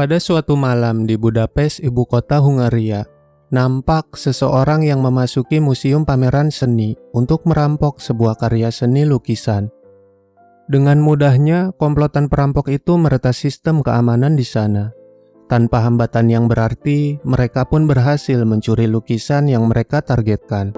Pada suatu malam di Budapest, ibu kota Hungaria, nampak seseorang yang memasuki museum pameran seni untuk merampok sebuah karya seni lukisan. Dengan mudahnya, komplotan perampok itu meretas sistem keamanan di sana. Tanpa hambatan yang berarti, mereka pun berhasil mencuri lukisan yang mereka targetkan.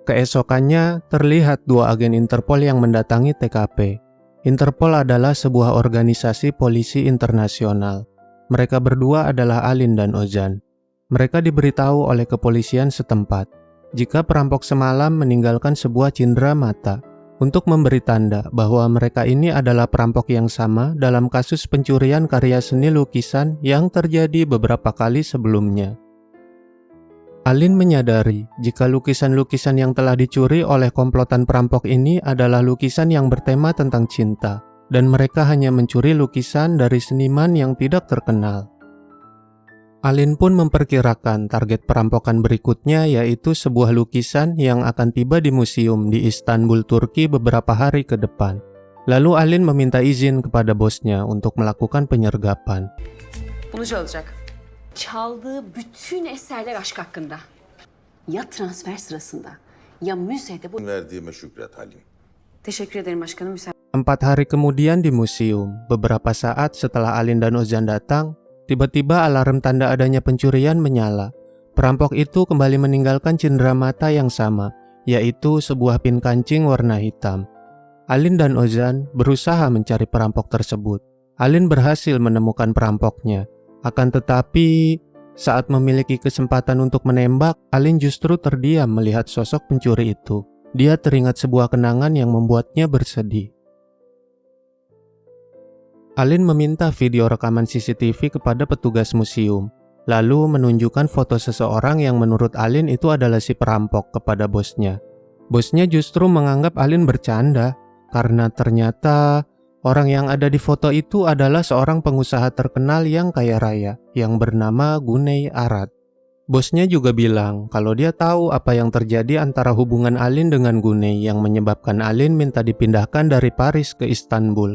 Keesokannya, terlihat dua agen Interpol yang mendatangi TKP. Interpol adalah sebuah organisasi polisi internasional. Mereka berdua adalah Alin dan Ozan. Mereka diberitahu oleh kepolisian setempat jika perampok semalam meninggalkan sebuah cindera mata untuk memberi tanda bahwa mereka ini adalah perampok yang sama dalam kasus pencurian karya seni lukisan yang terjadi beberapa kali sebelumnya. Alin menyadari jika lukisan-lukisan yang telah dicuri oleh komplotan perampok ini adalah lukisan yang bertema tentang cinta, dan mereka hanya mencuri lukisan dari seniman yang tidak terkenal. Alin pun memperkirakan target perampokan berikutnya yaitu sebuah lukisan yang akan tiba di museum di Istanbul, Turki beberapa hari ke depan. Lalu Alin meminta izin kepada bosnya untuk melakukan penyergapan. Bunu çalacak. Çaldığı bütün eserler aşk hakkında. Ya transfer sırasında ya müzede bu... Verdiğime şükret Halim. Teşekkür ederim başkanım. 4 hari kemudian di museum, beberapa saat setelah Alin dan Ozan datang, tiba-tiba alarm tanda adanya pencurian menyala. Perampok itu kembali meninggalkan cindera mata yang sama, yaitu sebuah pin kancing warna hitam. Alin dan Ozan berusaha mencari perampok tersebut. Alin berhasil menemukan perampoknya. Akan tetapi, saat memiliki kesempatan untuk menembak, Alin justru terdiam melihat sosok pencuri itu. Dia teringat sebuah kenangan yang membuatnya bersedih. Alin meminta video rekaman CCTV kepada petugas museum, lalu menunjukkan foto seseorang yang menurut Alin itu adalah si perampok kepada bosnya. Bosnya justru menganggap Alin bercanda, karena ternyata orang yang ada di foto itu adalah seorang pengusaha terkenal yang kaya raya, yang bernama Güney Arat. Bosnya juga bilang kalau dia tahu apa yang terjadi antara hubungan Alin dengan Güney yang menyebabkan Alin minta dipindahkan dari Paris ke Istanbul.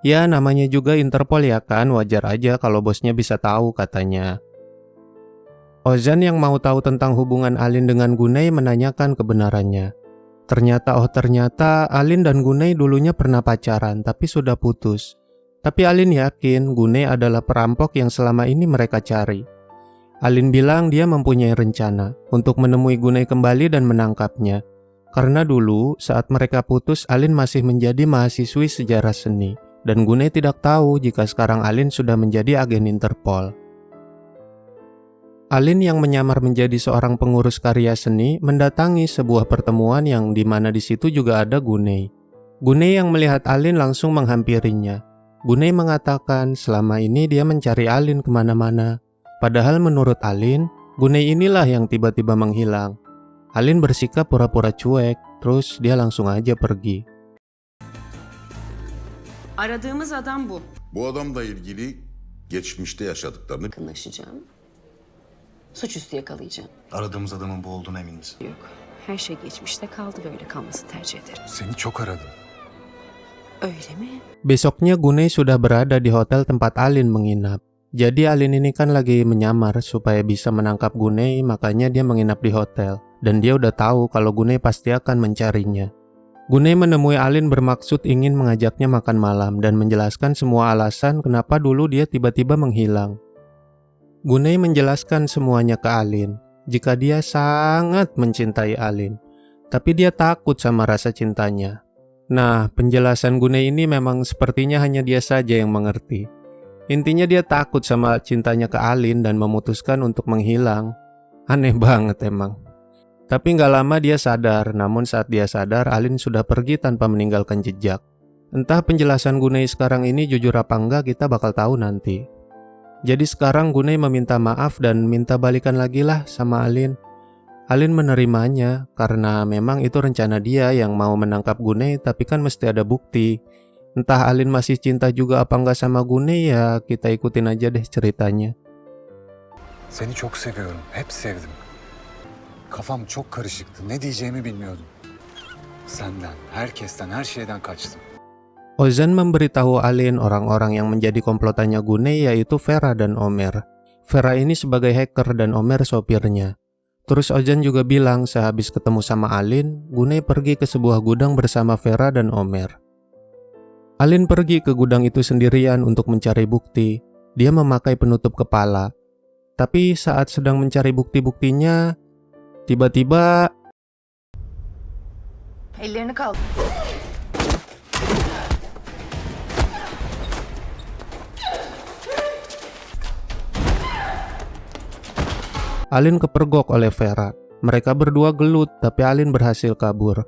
Ya, namanya juga Interpol ya kan, wajar aja kalau bosnya bisa tahu katanya. Ozan yang mau tahu tentang hubungan Alin dengan Güney menanyakan kebenarannya. Ternyata Alin dan Güney dulunya pernah pacaran tapi sudah putus. Tapi Alin yakin Güney adalah perampok yang selama ini mereka cari. Alin bilang dia mempunyai rencana untuk menemui Güney kembali dan menangkapnya. Karena dulu saat mereka putus Alin masih menjadi mahasiswi sejarah seni dan Güney tidak tahu jika sekarang Alin sudah menjadi agen Interpol. Alin yang menyamar menjadi seorang pengurus karya seni mendatangi sebuah pertemuan yang dimana di situ juga ada Güney. Güney yang melihat Alin langsung menghampirinya. Güney mengatakan selama ini dia mencari Alin kemana-mana. Padahal menurut Alin, Güney inilah yang tiba-tiba menghilang. Alin bersikap pura-pura cuek, terus dia langsung aja pergi. Aradığımız adam bu. Bu adamla ilgili geçmişte yaşadıklarını... Yakınlaşacağım. Suçüstü yakalayacağım. Aradığımız adamın bu olduğuna emin misin? Yok. Her şey geçmişte kaldı, böyle kalması tercih ederim. Seni çok aradım. Öyle mi? Besoknya Güney sudah berada di hotel tempat Alin menginap. Jadi Alin ini kan lagi menyamar supaya bisa menangkap Güney, makanya dia menginap di hotel. Dan dia udah tahu kalau Güney pasti akan mencarinya. Güney menemui Alin bermaksud ingin mengajaknya makan malam dan menjelaskan semua alasan kenapa dulu dia tiba-tiba menghilang. Güney menjelaskan semuanya ke Alin, jika dia sangat mencintai Alin, tapi dia takut sama rasa cintanya. Nah, penjelasan Güney ini memang sepertinya hanya dia saja yang mengerti. Intinya dia takut sama cintanya ke Alin dan memutuskan untuk menghilang. Aneh banget emang. Tapi nggak lama dia sadar, namun saat dia sadar Alin sudah pergi tanpa meninggalkan jejak. Entah penjelasan Güney sekarang ini jujur apa enggak, kita bakal tahu nanti. Jadi sekarang Güney meminta maaf dan minta balikan lagi lah sama Alin. Alin menerimanya karena memang itu rencana dia yang mau menangkap Güney, tapi kan mesti ada bukti. Entah Alin masih cinta juga apa enggak sama Güney, ya kita ikutin aja deh ceritanya. Seni çok seviyorum. Hep sevdim. Kafam çok karışıktı. Ne diyeceğimi bilmiyordum. Senden, herkesten, her şeyden kaçtım. Ozan memberitahu Alin orang-orang yang menjadi komplotannya Guney yaitu Vera dan Omer. Vera ini sebagai hacker dan Omer sopirnya. Terus Ozan juga bilang sehabis ketemu sama Alin, Guney pergi ke sebuah gudang bersama Vera dan Omer. Alin pergi ke gudang itu sendirian untuk mencari bukti. Dia memakai penutup kepala. Tapi saat sedang mencari bukti-buktinya, tiba-tiba Ellerini kaldır. Alin kepergok oleh Vera. Mereka berdua gelut, tapi Alin berhasil kabur.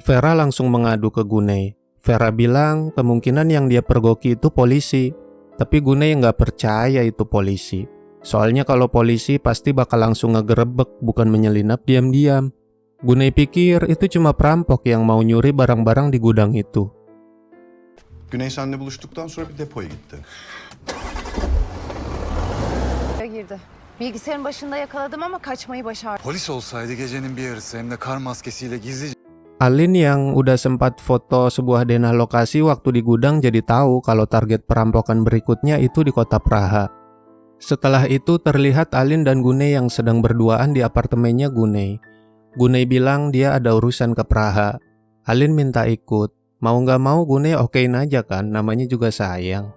Vera langsung mengadu ke Guney. Vera bilang kemungkinan yang dia pergoki itu polisi. Tapi Guney nggak percaya itu polisi. Soalnya kalau polisi pasti bakal langsung ngegerebek, bukan menyelinap diam-diam. Guney pikir itu cuma perampok yang mau nyuri barang-barang di gudang itu. Güney seninle buluştuktan sonra bir depoya gitti. Girdi. Bilgisayarın başında yakaladım ama kaçmayı başardı. Polis olsaydı gecenin bir yarısı hem de kar maskesiyle gizlice Alin yang udah sempat foto sebuah denah lokasi waktu di gudang jadi tahu kalau target perampokan berikutnya itu di kota Praha. Setelah itu terlihat Alin dan Guney yang sedang berduaan di apartemennya Guney. Guney bilang dia ada urusan ke Praha. Alin minta ikut. Mau nggak mau Guney okein aja kan, namanya juga sayang.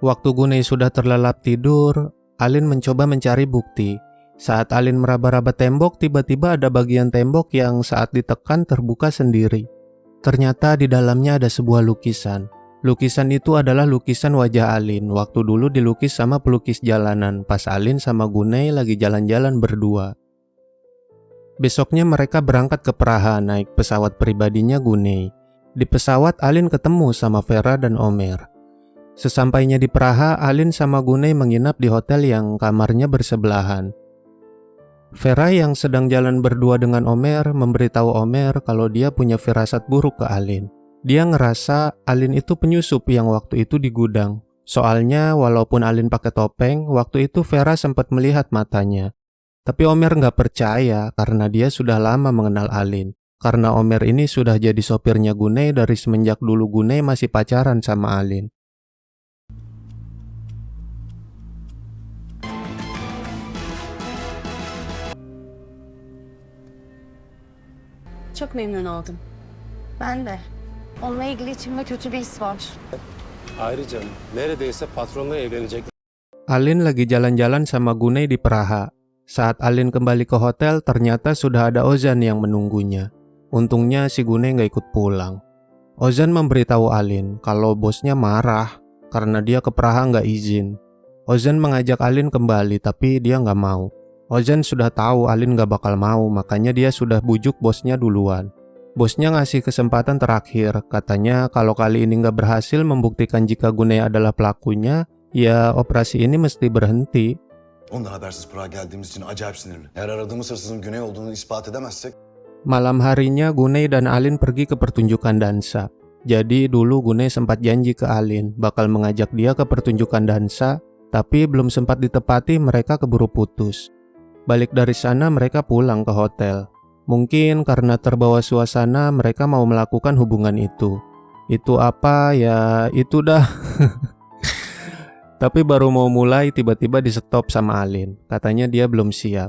Waktu Guney sudah terlelap tidur, Alin mencoba mencari bukti. Saat Alin meraba-raba tembok, tiba-tiba ada bagian tembok yang saat ditekan terbuka sendiri. Ternyata di dalamnya ada sebuah lukisan. Lukisan itu adalah lukisan wajah Alin waktu dulu dilukis sama pelukis jalanan pas Alin sama Guney lagi jalan-jalan berdua. Besoknya mereka berangkat ke Praha naik pesawat pribadinya Guney. Di pesawat Alin ketemu sama Vera dan Omer. Sesampainya di Praha, Alin sama Guney menginap di hotel yang kamarnya bersebelahan. Vera yang sedang jalan berdua dengan Omer memberitahu Omer kalau dia punya firasat buruk ke Alin. Dia ngerasa Alin itu penyusup yang waktu itu di gudang. Soalnya walaupun Alin pakai topeng, waktu itu Vera sempat melihat matanya. Tapi Omer nggak percaya karena dia sudah lama mengenal Alin. Karena Omer ini sudah jadi sopirnya Guney dari semenjak dulu Guney masih pacaran sama Alin. Çok memnun oldum. Ben de. Onunla ilgili içimde kötü bir his var. Ayrıca neredeyse patronla evlenecek. Alin lagi jalan-jalan sama Guney di Praha. Saat Alin kembali ke hotel, ternyata sudah ada Ozan yang menunggunya. Untungnya si Guney nggak ikut pulang. Ozan memberitahu Alin kalau bosnya marah karena dia ke Praha nggak izin. Ozan mengajak Alin kembali tapi dia nggak mau. Ozan sudah tahu Alin nggak bakal mau, makanya dia sudah bujuk bosnya duluan. Bosnya ngasih kesempatan terakhir, katanya kalau kali ini nggak berhasil membuktikan jika Guney adalah pelakunya, ya operasi ini mesti berhenti. Ondan habersiz Prag'a geldiğimiz için acayip sinirli. Eğer aradığımız hırsızın Güney olduğunu ispat edemezsek... Malam harinya Guney dan Alin pergi ke pertunjukan dansa. Jadi dulu Guney sempat janji ke Alin bakal mengajak dia ke pertunjukan dansa, tapi belum sempat ditepati, mereka keburu putus. Balik dari sana mereka pulang ke hotel. Mungkin karena terbawa suasana mereka mau melakukan hubungan itu. Itu apa ya, itu dah. Tapi baru mau mulai tiba-tiba di stop sama Alin. Katanya dia belum siap.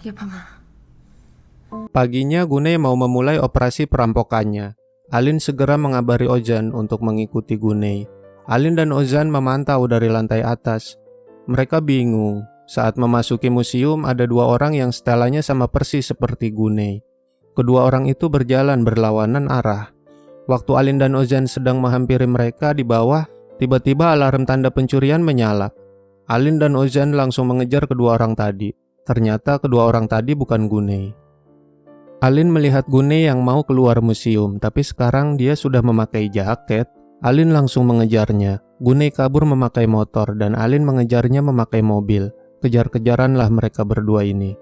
Yapamam. Paginya Guney mau memulai operasi perampokannya. Alin segera mengabari Ozan untuk mengikuti Guney. Alin dan Ozan memantau dari lantai atas. Mereka bingung. Saat memasuki museum ada dua orang yang setelannya sama persis seperti Guney. Kedua orang itu berjalan berlawanan arah. Waktu Alin dan Ozan sedang menghampiri mereka di bawah, tiba-tiba alarm tanda pencurian menyala. Alin dan Ozan langsung mengejar kedua orang tadi. Ternyata kedua orang tadi bukan Guney. Alin melihat Guney yang mau keluar museum, tapi sekarang dia sudah memakai jaket. Alin langsung mengejarnya. Guney kabur memakai motor dan Alin mengejarnya memakai mobil. Kejar-kejaranlah mereka berdua ini.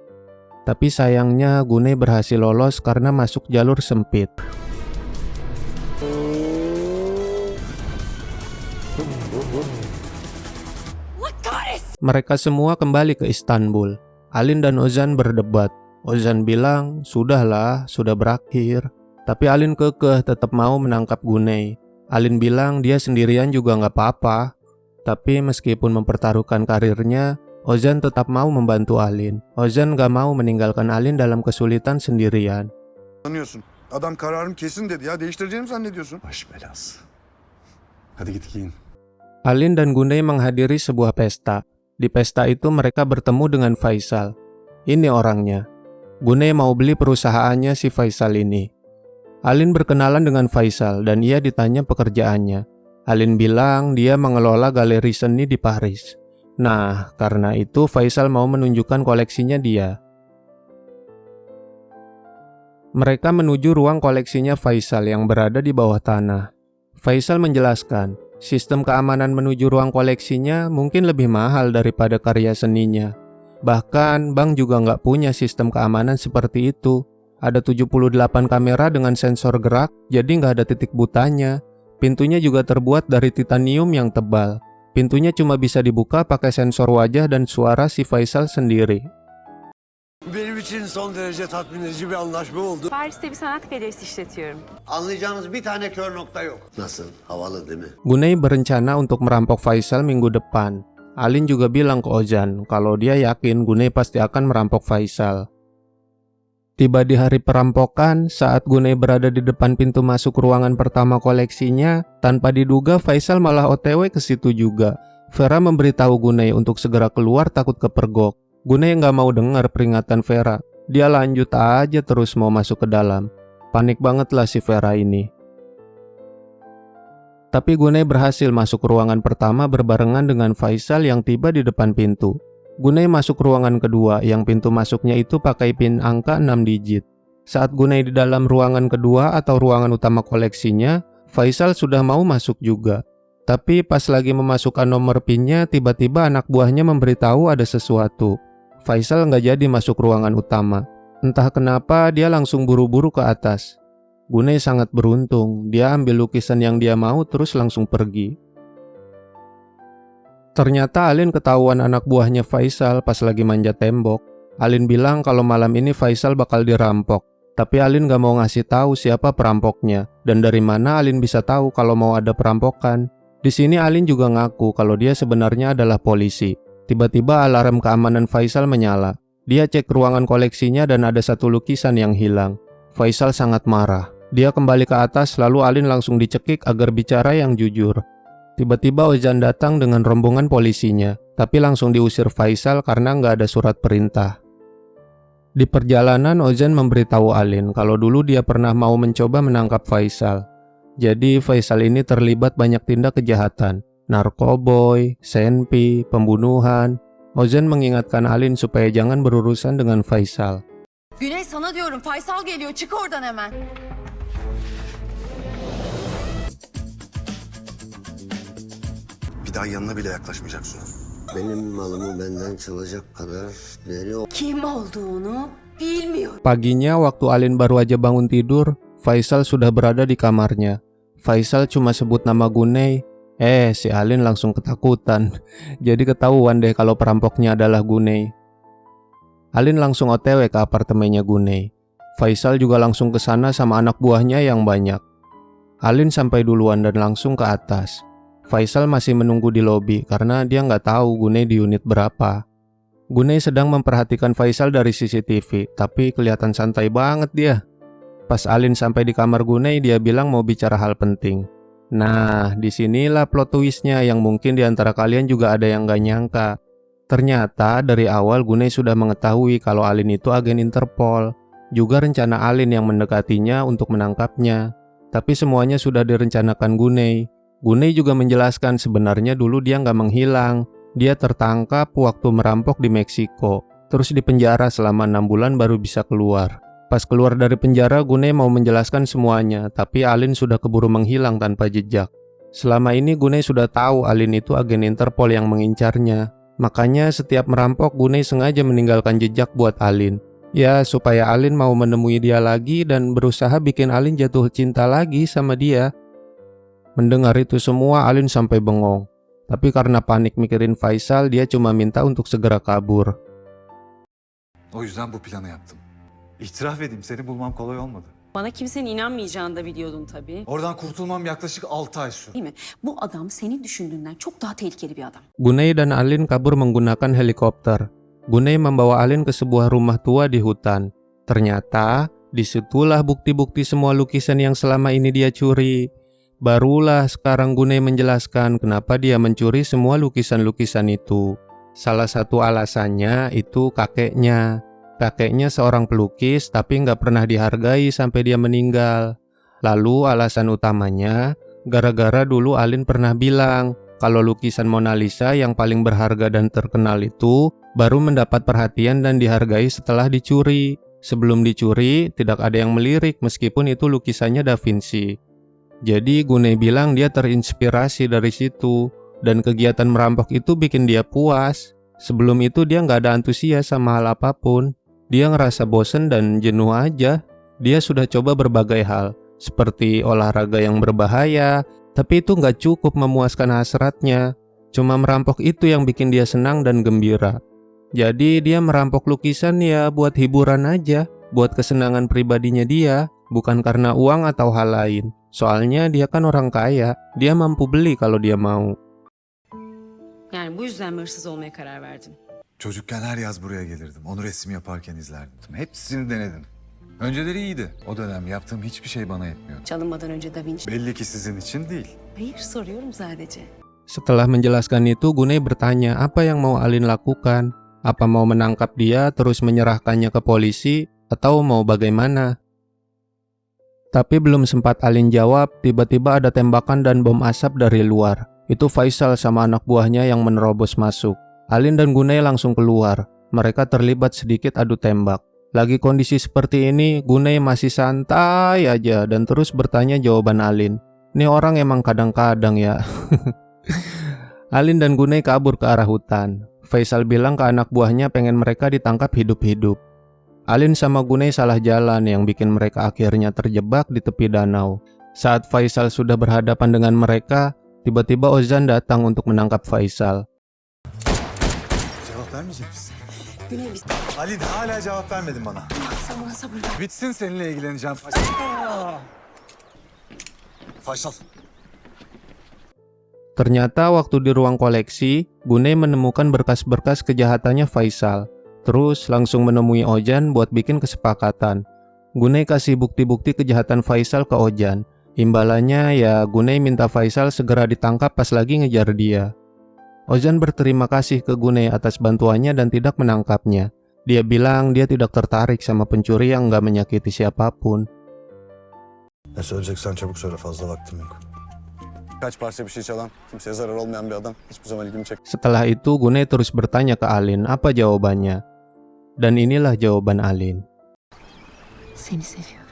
Tapi sayangnya Guney berhasil lolos karena masuk jalur sempit. Mereka semua kembali ke Istanbul. Alin dan Ozan berdebat. Ozan bilang, sudahlah, sudah berakhir. Tapi Alin kekeh tetap mau menangkap Guney. Alin bilang dia sendirian juga nggak apa-apa. Tapi meskipun mempertaruhkan karirnya, Ozan tetap mau membantu Alin. Ozan nggak mau meninggalkan Alin dalam kesulitan sendirian. Sanıyorsun. Adam kararım kesin dedi ya. Değiştireceğimi zannediyorsun. Baş belası. Hadi git giyin. Alin dan Guney menghadiri sebuah pesta. Di pesta itu mereka bertemu dengan Faisal. Ini orangnya. Guney mau beli perusahaannya si Faisal ini. Alin berkenalan dengan Faisal dan ia ditanya pekerjaannya. Alin bilang dia mengelola galeri seni di Paris. Nah, karena itu Faisal mau menunjukkan koleksinya dia. Mereka menuju ruang koleksinya Faisal yang berada di bawah tanah. Faisal menjelaskan, sistem keamanan menuju ruang koleksinya mungkin lebih mahal daripada karya seninya. Bahkan, bank juga nggak punya sistem keamanan seperti itu. Ada 78 kamera dengan sensor gerak, jadi nggak ada titik butanya. Pintunya juga terbuat dari titanium yang tebal. Pintunya cuma bisa dibuka pakai sensor wajah dan suara si Faisal sendiri. Benim için son derece tatmin edici bir anlaşma oldu. Paris'te bir sanat galerisi işletiyorum. Anlayacağınız bir tane kör nokta yok. Nasıl? Havalı değil mi? Guney berencana untuk merampok Faisal minggu depan. Alin juga bilang ke Ozan kalau dia yakin Guney pasti akan merampok Faisal. Tiba di hari perampokan, saat Guney berada di depan pintu masuk ruangan pertama koleksinya, tanpa diduga Faisal malah OTW ke situ juga. Vera memberitahu Guney untuk segera keluar takut kepergok. Guney nggak mau dengar peringatan Vera. Dia lanjut aja terus mau masuk ke dalam. Panik banget lah si Vera ini. Tapi Guney berhasil masuk ruangan pertama berbarengan dengan Faisal yang tiba di depan pintu. Guney masuk ruangan kedua yang pintu masuknya itu pakai pin angka 6 digit. Saat Guney di dalam ruangan kedua atau ruangan utama koleksinya, Faisal sudah mau masuk juga. Tapi pas lagi memasukkan nomor pinnya, tiba-tiba anak buahnya memberitahu ada sesuatu. Faisal nggak jadi masuk ruangan utama. Entah kenapa dia langsung buru-buru ke atas. Guney sangat beruntung, dia ambil lukisan yang dia mau terus langsung pergi. Ternyata Alin ketahuan anak buahnya Faisal pas lagi manjat tembok. Alin bilang kalau malam ini Faisal bakal dirampok. Tapi Alin gak mau ngasih tahu siapa perampoknya. Dan dari mana Alin bisa tahu kalau mau ada perampokan. Di sini Alin juga ngaku kalau dia sebenarnya adalah polisi. Tiba-tiba alarm keamanan Faisal menyala. Dia cek ruangan koleksinya dan ada satu lukisan yang hilang. Faisal sangat marah. Dia kembali ke atas lalu Alin langsung dicekik agar bicara yang jujur. Tiba-tiba Ozan datang dengan rombongan polisinya, tapi langsung diusir Faisal karena nggak ada surat perintah. Di perjalanan Ozan memberitahu Alin kalau dulu dia pernah mau mencoba menangkap Faisal. Jadi Faisal ini terlibat banyak tindak kejahatan, narkoboy, senpi, pembunuhan. Ozan mengingatkan Alin supaya jangan berurusan dengan Faisal. Güney sana diyorum, Faysal geliyor, çık oradan hemen. Bir daha yanına bile yaklaşmayacaksın. Benim malımı benden çalacak kadar deli o. Kim olduğunu bilmiyorum. Paginya waktu Alin baru aja bangun tidur, Faisal sudah berada di kamarnya. Faisal cuma sebut nama Guney. Si Alin langsung ketakutan. Jadi ketahuan deh kalau perampoknya adalah Guney. Alin langsung OTW ke apartemennya Guney. Faisal juga langsung ke sana sama anak buahnya yang banyak. Alin sampai duluan dan langsung ke atas. Faisal masih menunggu di lobi karena dia nggak tahu Guney di unit berapa. Guney sedang memperhatikan Faisal dari CCTV, tapi kelihatan santai banget dia. Pas Alin sampai di kamar Guney, dia bilang mau bicara hal penting. Nah, disinilah plot twistnya yang mungkin di antara kalian juga ada yang nggak nyangka. Ternyata dari awal Guney sudah mengetahui kalau Alin itu agen Interpol. Juga rencana Alin yang mendekatinya untuk menangkapnya. Tapi semuanya sudah direncanakan Guney. Guney juga menjelaskan sebenarnya dulu dia nggak menghilang. Dia tertangkap waktu merampok di Meksiko. Terus dipenjara selama 6 bulan baru bisa keluar. Pas keluar dari penjara, Guney mau menjelaskan semuanya. Tapi Alin sudah keburu menghilang tanpa jejak. Selama ini Guney sudah tahu Alin itu agen Interpol yang mengincarnya. Makanya setiap merampok Guney sengaja meninggalkan jejak buat Alin. Ya supaya Alin mau menemui dia lagi dan berusaha bikin Alin jatuh cinta lagi sama dia. Mendengar itu semua Alin sampai bengong. Tapi karena panik mikirin Faisal, dia cuma minta untuk segera kabur. O yüzden bu planı yaptım. İtiraf edeyim, seni bulmam kolay olmadı. Bana kimsenin inanmayacağını da biliyordun tabii. Oradan kurtulmam yaklaşık 6 ay sürdü. Değil mi? Bu adam senin düşündüğünden çok daha tehlikeli bir adam. Gunei dan Alin kabur menggunakan helikopter. Gunei membawa Alin ke sebuah rumah tua di hutan. Ternyata, disitulah bukti-bukti semua lukisan yang selama ini dia curi. Barulah sekarang Gunei menjelaskan kenapa dia mencuri semua lukisan-lukisan itu. Salah satu alasannya itu kakeknya. Kakeknya seorang pelukis tapi nggak pernah dihargai sampai dia meninggal. Lalu alasan utamanya, gara-gara dulu Alin pernah bilang kalau lukisan Mona Lisa yang paling berharga dan terkenal itu baru mendapat perhatian dan dihargai setelah dicuri. Sebelum dicuri, tidak ada yang melirik meskipun itu lukisannya Da Vinci. Jadi Gunei bilang dia terinspirasi dari situ, dan kegiatan merampok itu bikin dia puas. Sebelum itu dia nggak ada antusias sama hal apapun. Dia ngerasa bosen dan jenuh aja. Dia sudah coba berbagai hal, seperti olahraga yang berbahaya, tapi itu nggak cukup memuaskan hasratnya. Cuma merampok itu yang bikin dia senang dan gembira. Jadi dia merampok lukisan ya buat hiburan aja, buat kesenangan pribadinya dia, bukan karena uang atau hal lain. Soalnya dia kan orang kaya, dia mampu beli kalau dia mau. Yani bu yüzden mi hırsız olmaya karar verdin? Çocukken her yaz buraya gelirdim. Onu resim yaparken izlerdim. Hepsini denedim. Önceleri iyiydi. O dönem yaptığım hiçbir şey bana yetmiyordu. Çalınmadan önce Da Vinci. Belli ki sizin için değil. Hayır, soruyorum sadece. Setelah menjelaskan itu, Gunei bertanya apa yang mau Alin lakukan. Apa mau menangkap dia terus menyerahkannya ke polisi atau mau bagaimana? Tapi belum sempat Alin jawab, tiba-tiba ada tembakan dan bom asap dari luar. Itu Faisal sama anak buahnya yang menerobos masuk. Alin dan Gunei langsung keluar. Mereka terlibat sedikit adu tembak. Lagi kondisi seperti ini, Gunei masih santai aja dan terus bertanya jawaban Alin. Ini orang emang kadang-kadang ya. Alin dan Gunei kabur ke arah hutan. Faisal bilang ke anak buahnya pengen mereka ditangkap hidup-hidup. Alin sama Gunei salah jalan yang bikin mereka akhirnya terjebak di tepi danau. Saat Faisal sudah berhadapan dengan mereka, tiba-tiba Ozan datang untuk menangkap Faisal. Cevap vermeyecek misin? Güney biz... Alin hala cevap vermedin bana. Sabır sabır ver. Bitsin seninle ilgileneceğim. Faysal. Faysal. Ternyata waktu di ruang koleksi, Gunei menemukan berkas-berkas kejahatannya Faisal. Terus langsung menemui Ozan buat bikin kesepakatan. Gunei kasih bukti-bukti kejahatan Faisal ke Ozan. Imbalannya ya Gunei minta Faisal segera ditangkap pas lagi ngejar dia. Ozan berterima kasih ke Gunei atas bantuannya dan tidak menangkapnya. Dia bilang dia tidak tertarik sama pencuri yang nggak menyakiti siapapun. Ne söyleyeceksen çabuk söyle, fazla vaktim yok. Kaç parça bir şey çalan, kimseye zarar olmayan bir adam hiçbir zaman ilgimi çekmedi. Setelah itu Gunei terus bertanya ke Alin apa jawabannya. Dan inilah jawaban Alin. Seni seviyorum.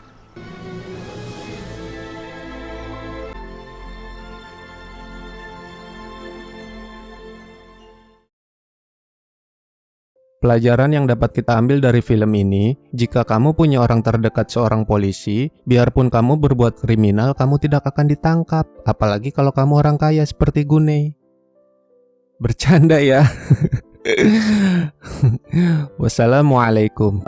Pelajaran yang dapat kita ambil dari film ini, jika kamu punya orang terdekat seorang polisi, biarpun kamu berbuat kriminal, kamu tidak akan ditangkap. Apalagi kalau kamu orang kaya seperti Gunei. Bercanda ya. Wassalamualaikum.